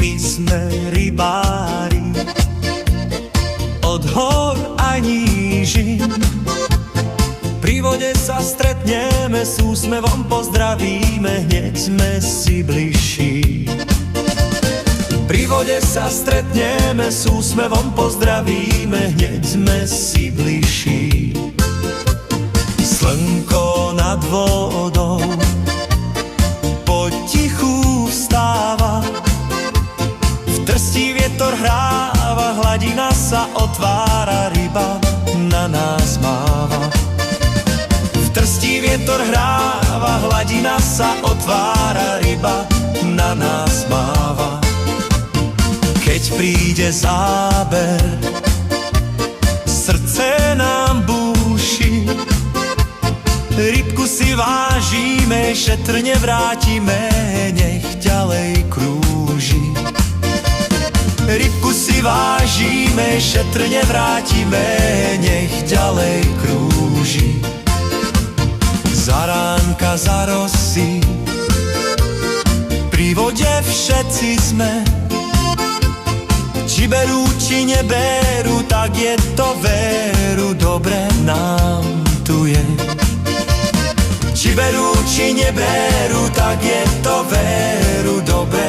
My sme rybári od hor a nížin. Pri vode sa stretneme, s úsmevom pozdravíme, hneď sme si bližší. Pri vode sa stretneme, s úsmevom pozdravíme, hneď sme si bližší. Slnko nad vodou potichu vstáva, v Trsti vietor hráva, hladina sa otvára, ryba na nás máva. V Trsti vietor hráva, hladina sa otvára, ryba na nás máva. Keď príde záber, srdce nám búši, rybku si vážime, šetrne vrátime, nech ďalej krúži. Rybku si vážime, šetrne vrátime, nech ďalej krúži. Zaránka, za rosy, pri vode všetci sme. Či berú, či neberú, tak je to veru, dobre nám tu je. Či berú, či neberú, tak je to veru, dobre